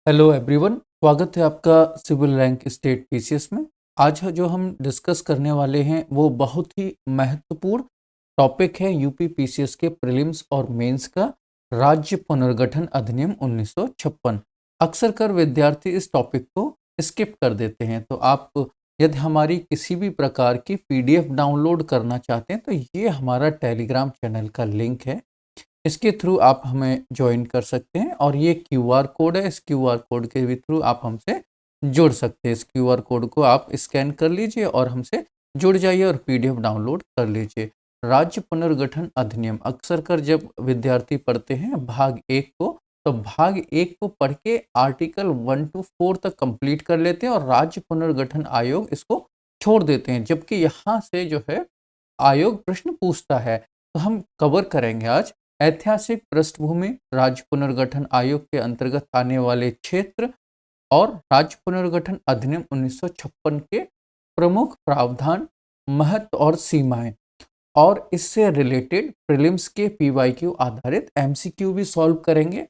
Hello everyone, स्वागत है आपका सिविल रैंक स्टेट पीसीएस में। आज जो हम डिस्कस करने वाले हैं वो बहुत ही महत्वपूर्ण टॉपिक है यूपी पीसीएस के प्रीलिम्स और मेंस का राज्य पुनर्गठन अधिनियम 1956। अक्सर कर विद्यार्थी इस टॉपिक को स्किप कर देते हैं, तो आप यदि हमारी किसी भी प्रकार की पीडीएफ डाउनलोड करना चाहते हैं तो ये हमारा टेलीग्राम चैनल का लिंक है। इसके थ्रू आप हमें ज्वाइन कर सकते हैं और ये क्यूआर कोड है। इस क्यूआर कोड के भी थ्रू आप हमसे जुड़ सकते हैं। इस क्यूआर कोड को आप स्कैन कर लीजिए और हमसे जुड़ जाइए और पीडीएफ डाउनलोड कर लीजिए। राज्य पुनर्गठन अधिनियम अक्सर कर जब विद्यार्थी पढ़ते हैं भाग एक को, तो भाग एक को पढ़ के आर्टिकल 1 to 4 तक कंप्लीट कर लेते हैं और राज्य पुनर्गठन आयोग इसको छोड़ देते हैं, जबकि यहाँ से जो है आयोग प्रश्न पूछता है। तो हम कवर करेंगे आज ऐतिहासिक पृष्ठभूमि, राज्य पुनर्गठन आयोग के अंतर्गत आने वाले क्षेत्र और राज्य पुनर्गठन अधिनियम 1956 के प्रमुख प्रावधान, महत्व और सीमाएं, और इससे रिलेटेड प्रीलिम्स के पीवाईक्यू आधारित एमसीक्यू भी सॉल्व करेंगे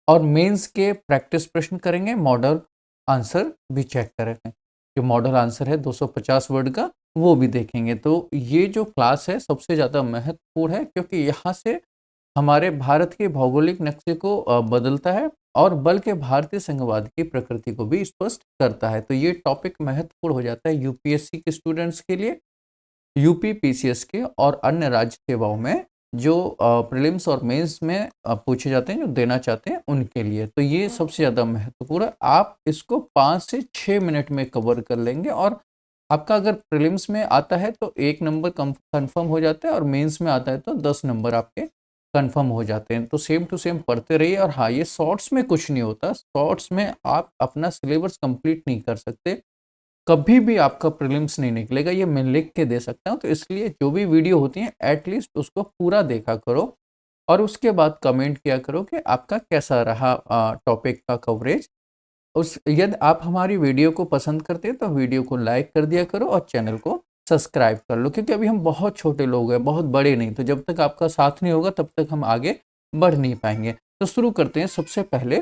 और मेंस के प्रैक्टिस प्रश्न करेंगे, मॉडल आंसर भी चेक करेंगे। जो मॉडल आंसर है 250 वर्ड का, वो भी देखेंगे। तो ये जो क्लास है सबसे ज़्यादा महत्वपूर्ण है, क्योंकि यहाँ से हमारे भारत के भौगोलिक नक्शे को बदलता है और बल्कि भारतीय संघवाद की प्रकृति को भी स्पष्ट करता है। तो ये टॉपिक महत्वपूर्ण हो जाता है यूपीएससी के स्टूडेंट्स के लिए, यूपी पीसीएस के और अन्य राज्य सेवाओं में जो प्रीलिम्स और मेंस में पूछे जाते हैं, जो देना चाहते हैं उनके लिए। तो ये सबसे ज़्यादा महत्वपूर्ण है। आप इसको 5 से 6 मिनट में कवर कर लेंगे और आपका अगर प्रीलिम्स में आता है तो 1 नंबर कंफर्म हो जाता है और मेंस में आता है तो 10 नंबर आपके कंफर्म हो जाते हैं। तो सेम टू सेम पढ़ते रहिए। और हाँ, ये शॉर्ट्स में कुछ नहीं होता। शॉर्ट्स में आप अपना सिलेबस कंप्लीट नहीं कर सकते, कभी भी आपका प्रीलिम्स नहीं निकलेगा, ये मैं लिख के दे सकता हूँ। तो इसलिए जो भी वीडियो होती है एटलीस्ट उसको पूरा देखा करो और उसके बाद कमेंट किया करो कि आपका कैसा रहा टॉपिक का कवरेज। उस यदि आप हमारी वीडियो को पसंद करते हैं तो वीडियो को लाइक कर दिया करो और चैनल को सब्सक्राइब कर लो, क्योंकि अभी हम बहुत छोटे लोग हैं, बहुत बड़े नहीं। तो जब तक आपका साथ नहीं होगा तब तक हम आगे बढ़ नहीं पाएंगे। तो शुरू करते हैं। सबसे पहले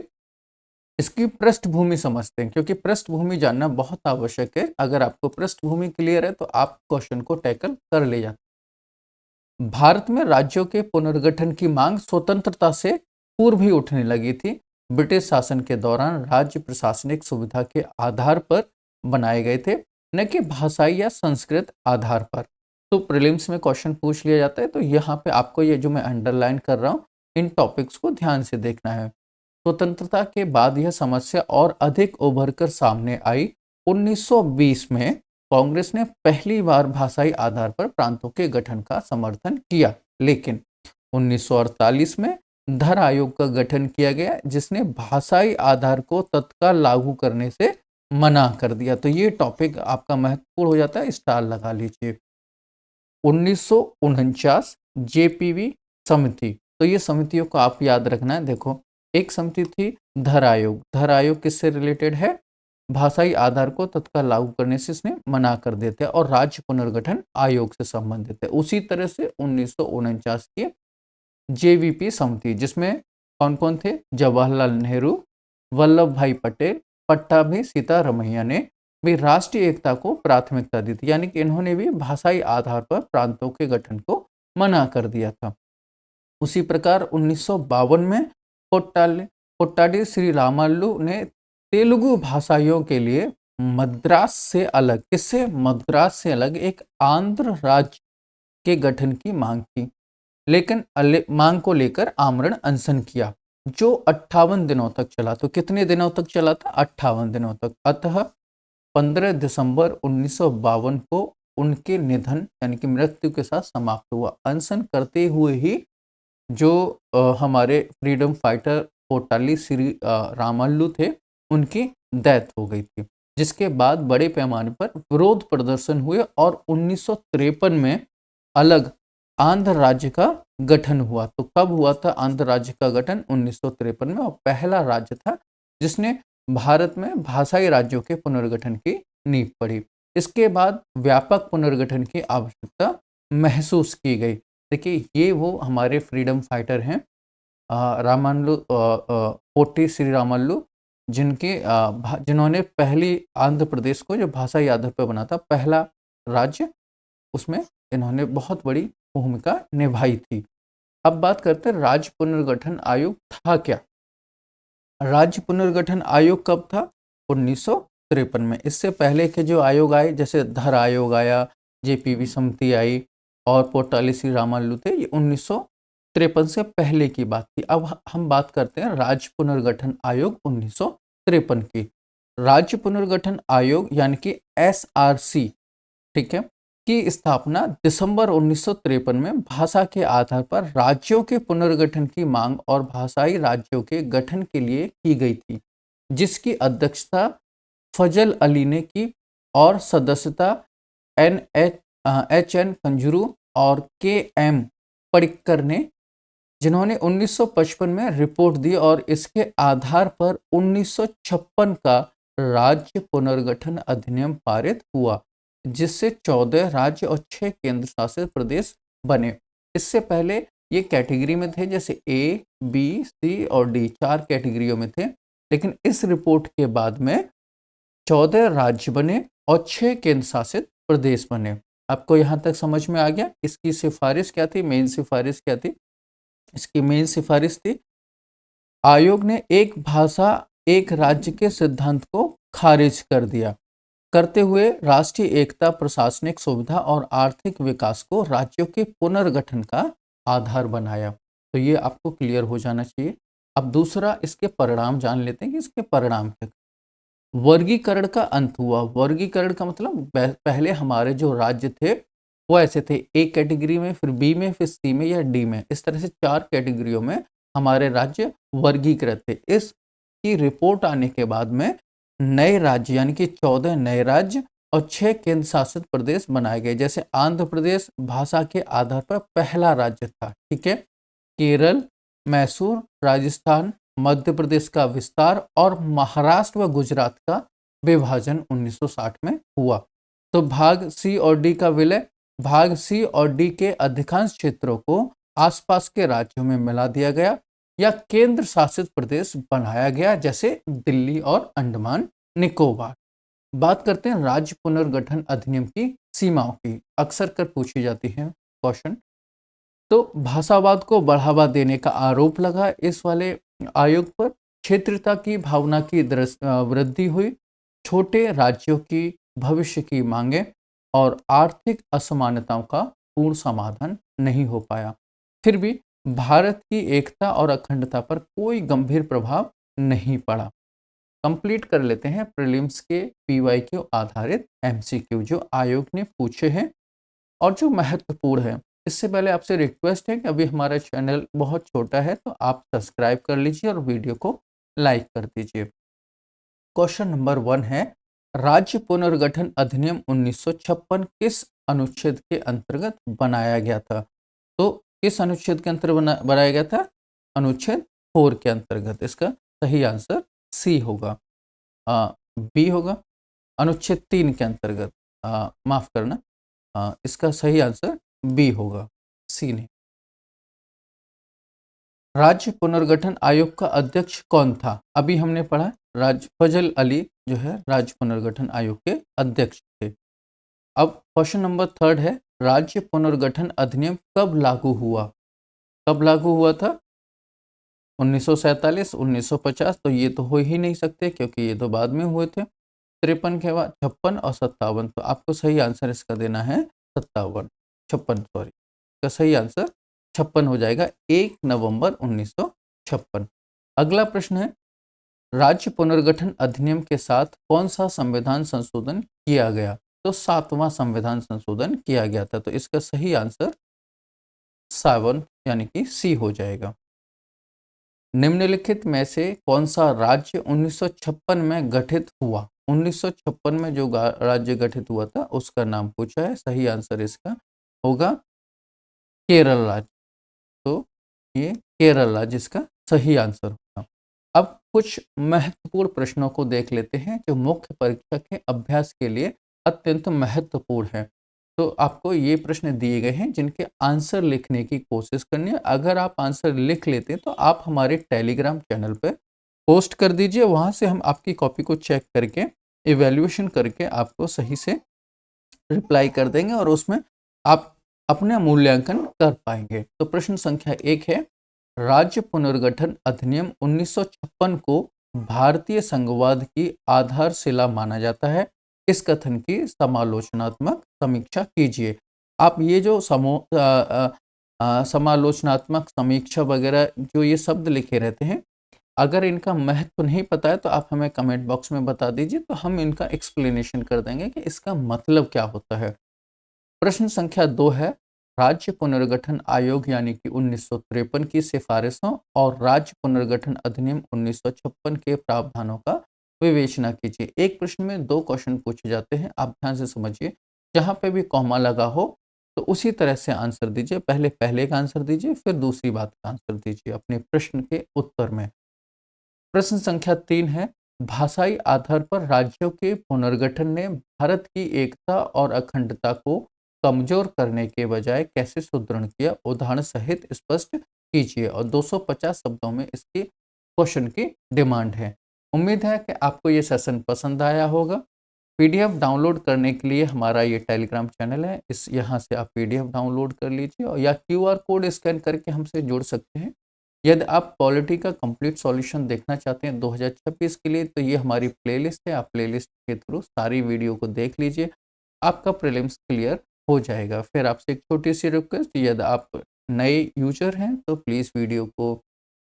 इसकी पृष्ठभूमि समझते हैं, क्योंकि पृष्ठभूमि जानना बहुत आवश्यक है। अगर आपको पृष्ठभूमि क्लियर है तो आप क्वेश्चन को टैकल कर ले जाते हैं। भारत में राज्यों के पुनर्गठन की मांग स्वतंत्रता से पूर्व ही उठने लगी थी। ब्रिटिश शासन के दौरान राज्य प्रशासनिक सुविधा के आधार पर बनाए गए थे, न कि भाषाई या संस्कृत आधार पर। तो प्रीलिम्स में क्वेश्चन पूछ लिया जाता है, तो यहाँ पे आपको ये जो मैं अंडरलाइन कर रहा हूँ, इन टॉपिक्स को ध्यान से देखना है। स्वतंत्रता के बाद यह समस्या और अधिक उभरकर सामने आई। 1920 में कांग्रेस ने पहली बार भाषाई आधार पर प्रांतों के गठन का समर्थन किया, लेकिन 1948 में धर आयोग का गठन किया गया, जिसने भाषाई आधार को तत्काल लागू करने से मना कर दिया। तो ये टॉपिक आपका महत्वपूर्ण हो जाता है, स्टार लगा लीजिए। 1949 जेपीवी समिति, तो ये समितियों को आप याद रखना है। देखो, एक समिति थी धर आयोग। धर आयोग किससे रिलेटेड है? भाषाई आधार को तत्काल लागू करने से इसने मना कर देते हैं और राज्य पुनर्गठन आयोग से संबंधित है। उसी तरह से 1949 की जेवीपी समिति, जिसमें कौन कौन थे? जवाहरलाल नेहरू, वल्लभ भाई पटेल, पट्टाभी सीतारमैया ने भी राष्ट्रीय एकता को प्राथमिकता दी थी, यानी कि इन्होंने भी भाषाई आधार पर प्रांतों के गठन को मना कर दिया था। उसी प्रकार 1952 में कोट्टाडी श्री रामालू ने तेलुगु भाषाइयों के लिए मद्रास से अलग, किससे? मद्रास से अलग एक आंध्र राज्य के गठन की मांग की, लेकिन मांग को लेकर आमरण अनशन किया, जो 58 दिनों तक चला। तो कितने दिनों तक चला था? 58 दिनों तक। अतः 15 दिसंबर 1952 को उनके निधन यानी कि मृत्यु के साथ समाप्त हुआ। अनशन करते हुए ही जो हमारे फ्रीडम फाइटर कोटाली श्री रामालू थे, उनकी डेथ हो गई थी, जिसके बाद बड़े पैमाने पर विरोध प्रदर्शन हुए और 1953 में अलग आंध्र राज्य का गठन हुआ। तो कब हुआ था आंध्र राज्य का गठन? 1953 में, और पहला राज्य था जिसने भारत में भाषाई राज्यों के पुनर्गठन की नींव पड़ी। इसके बाद व्यापक पुनर्गठन की आवश्यकता महसूस की गई। देखिए, ये वो हमारे फ्रीडम फाइटर हैं, रामालू, पोटी श्री रामालू, जिन्होंने पहली आंध्र प्रदेश को जो भाषाई आधार पर बना था पहला राज्य, उसमें इन्होंने बहुत बड़ी भूमिका निभाई थी। अब बात करते हैं राज्य पुनर्गठन आयोग था क्या। राज्य पुनर्गठन आयोग कब था? 1953 में। इससे पहले के जो आयोग आए, जैसे धर आयोग आया, जेपीवी समिति आई और पोटाली श्री रामालू थे, ये 1953 से पहले की बात थी। अब हम बात करते हैं राज्य पुनर्गठन आयोग 1953 की। राज्य पुनर्गठन आयोग यानी कि एसआरसी, ठीक है, की स्थापना दिसंबर 1953 में भाषा के आधार पर राज्यों के पुनर्गठन की मांग और भाषाई राज्यों के गठन के लिए की गई थी, जिसकी अध्यक्षता फजल अली ने की और सदस्यता एच एन कंजरू और के एम पडिक्कर ने, जिन्होंने 1955 में रिपोर्ट दी और इसके आधार पर 1956 का राज्य पुनर्गठन अधिनियम पारित हुआ, जिससे 14 राज्य और 6 केंद्र शासित प्रदेश बने। इससे पहले ये कैटेगरी में थे, जैसे ए, बी, सी और डी, 4 कैटेगरियों में थे। लेकिन इस रिपोर्ट के बाद में 14 राज्य बने और 6 केंद्र शासित प्रदेश बने। आपको यहाँ तक समझ में आ गया? इसकी सिफारिश क्या थी, मेन सिफारिश क्या थी? इसकी मेन सिफारिश थी, आयोग ने एक भाषा एक राज्य के सिद्धांत को खारिज कर दिया, करते हुए राष्ट्रीय एकता, प्रशासनिक सुविधा और आर्थिक विकास को राज्यों के पुनर्गठन का आधार बनाया। तो ये आपको क्लियर हो जाना चाहिए। अब दूसरा, इसके परिणाम जान लेते हैं कि इसके परिणाम क्या। वर्गीकरण का अंत हुआ। वर्गीकरण का मतलब पहले हमारे जो राज्य थे वो ऐसे थे, ए कैटेगरी में, फिर बी में, फिर सी में या डी में, इस तरह से 4 कैटेगरियों में हमारे राज्य वर्गीकृत थे। इसकी रिपोर्ट आने के बाद में नए राज्य यानी कि 14 नए राज्य और 6 केंद्र शासित प्रदेश बनाए गए। जैसे आंध्र प्रदेश भाषा के आधार पर पहला राज्य था, ठीक है। केरल, मैसूर, राजस्थान, मध्य प्रदेश का विस्तार और महाराष्ट्र व गुजरात का विभाजन 1960 में हुआ। तो भाग सी और डी का विलय, भाग सी और डी के अधिकांश क्षेत्रों को आसपास के राज्यों में मिला दिया गया या केंद्र शासित प्रदेश बनाया गया, जैसे दिल्ली और अंडमान निकोबार। बात करते हैं राज्य पुनर्गठन अधिनियम की सीमाओं की, अक्सर कर पूछी जाती है क्वेश्चन। तो भाषावाद को बढ़ावा देने का आरोप लगा इस वाले आयोग पर। क्षेत्रीयता की भावना की वृद्धि हुई, छोटे राज्यों की भविष्य की मांगे और आर्थिक असमानताओं का पूर्ण समाधान नहीं हो पाया। फिर भी भारत की एकता और अखंडता पर कोई गंभीर प्रभाव नहीं पड़ा। कंप्लीट कर लेते हैं प्रीलिम्स के पीवाईक्यू आधारित एमसीक्यू जो आयोग ने पूछे हैं और जो महत्वपूर्ण है। इससे पहले आपसे रिक्वेस्ट है कि अभी हमारा चैनल बहुत छोटा है, तो आप सब्सक्राइब कर लीजिए और वीडियो को लाइक कर दीजिए। क्वेश्चन नंबर 1 है, राज्य पुनर्गठन अधिनियम 1956 किस अनुच्छेद के अंतर्गत बनाया गया था? तो किस अनुच्छेद के अंतर्गत बनाया गया था? अनुच्छेद 4 के अंतर्गत। इसका सही आंसर सी होगा। बी होगा अनुच्छेद 3 के अंतर्गत। माफ करना, इसका सही आंसर बी होगा, सी नहीं। राज्य पुनर्गठन आयोग का अध्यक्ष कौन था? अभी हमने पढ़ा, फजल अली जो है राज्य पुनर्गठन आयोग के अध्यक्ष थे। अब क्वेश्चन नंबर 3 है, राज्य पुनर्गठन अधिनियम कब लागू हुआ? कब लागू हुआ था? 1947, 1950, तो ये तो हो ही नहीं सकते क्योंकि ये तो बाद में हुए थे। 53 के बाद 56 और 57, तो आपको सही आंसर इसका देना है 56 सॉरी, इसका सही आंसर 56 हो जाएगा, 1 नवंबर 1956। अगला प्रश्न है, राज्य पुनर्गठन अधिनियम के साथ कौन सा संविधान संशोधन किया गया? तो 7वां संविधान संशोधन किया गया था, तो इसका सही आंसर 7 यानी कि सी हो जाएगा। निम्नलिखित में से कौन सा राज्य 1956 में गठित हुआ? 1956 में जो राज्य गठित हुआ था उसका नाम पूछा है, सही आंसर इसका होगा केरल राज्य। तो ये केरल राज्य इसका सही आंसर होगा। अब कुछ महत्वपूर्ण प्रश्नों को देख लेते हैं जो मुख्य परीक्षा के अभ्यास के लिए अत्यंत महत्वपूर्ण है। तो आपको ये प्रश्न दिए गए हैं जिनके आंसर लिखने की कोशिश करनी है। अगर आप आंसर लिख लेते हैं तो आप हमारे टेलीग्राम चैनल पर पोस्ट कर दीजिए, वहाँ से हम आपकी कॉपी को चेक करके, इवैल्यूएशन करके आपको सही से रिप्लाई कर देंगे और उसमें आप अपना मूल्यांकन कर पाएंगे। तो प्रश्न संख्या 1 है, राज्य पुनर्गठन अधिनियम 1956 को भारतीय संघवाद की आधारशिला माना जाता है। इस कथन की समालोचनात्मक समीक्षा कीजिए। आप ये जो समालोचनात्मक समीक्षा वगैरह जो ये शब्द लिखे रहते हैं, अगर इनका महत्व नहीं पता है तो आप हमें कमेंट बॉक्स में बता दीजिए, तो हम इनका एक्सप्लेनेशन कर देंगे कि इसका मतलब क्या होता है। प्रश्न संख्या 2 है, राज्य पुनर्गठन आयोग यानी कि 1953 की सिफारिशों और राज्य पुनर्गठन अधिनियम 1956 के प्रावधानों का विवेचना कीजिए। एक प्रश्न में 2 क्वेश्चन पूछे जाते हैं, आप ध्यान से समझिए। जहाँ पे भी कॉमा लगा हो तो उसी तरह से आंसर दीजिए। पहले का आंसर दीजिए, फिर दूसरी बात का आंसर दीजिए अपने प्रश्न के उत्तर में। प्रश्न संख्या 3 है, भाषाई आधार पर राज्यों के पुनर्गठन ने भारत की एकता और अखंडता को कमजोर करने के बजाय कैसे सुदृढ़ किया? उदाहरण सहित स्पष्ट कीजिए। और 250 शब्दों में इसकी क्वेश्चन की डिमांड है। उम्मीद है कि आपको ये सेशन पसंद आया होगा। पीडीएफ डाउनलोड करने के लिए हमारा ये टेलीग्राम चैनल है, इस यहाँ से आप पीडीएफ डाउनलोड कर लीजिए और या क्यूआर कोड स्कैन करके हमसे जुड़ सकते हैं। यदि आप पॉलिटी का कंप्लीट सॉल्यूशन देखना चाहते हैं 2026 के लिए, तो ये हमारी प्लेलिस्ट है। आप प्लेलिस्ट के थ्रू सारी वीडियो को देख लीजिए, आपका प्रीलिम्स क्लियर हो जाएगा। फिर आपसे एक छोटी सी रिक्वेस्ट, यदि आप नए यूजर हैं तो प्लीज़ वीडियो को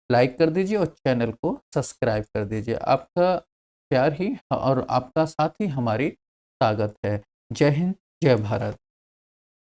लाइक कर दीजिए और चैनल को सब्सक्राइब कर दीजिए। आपका प्यार ही और आपका साथ ही हमारी ताकत है। जय हिंद, जय भारत।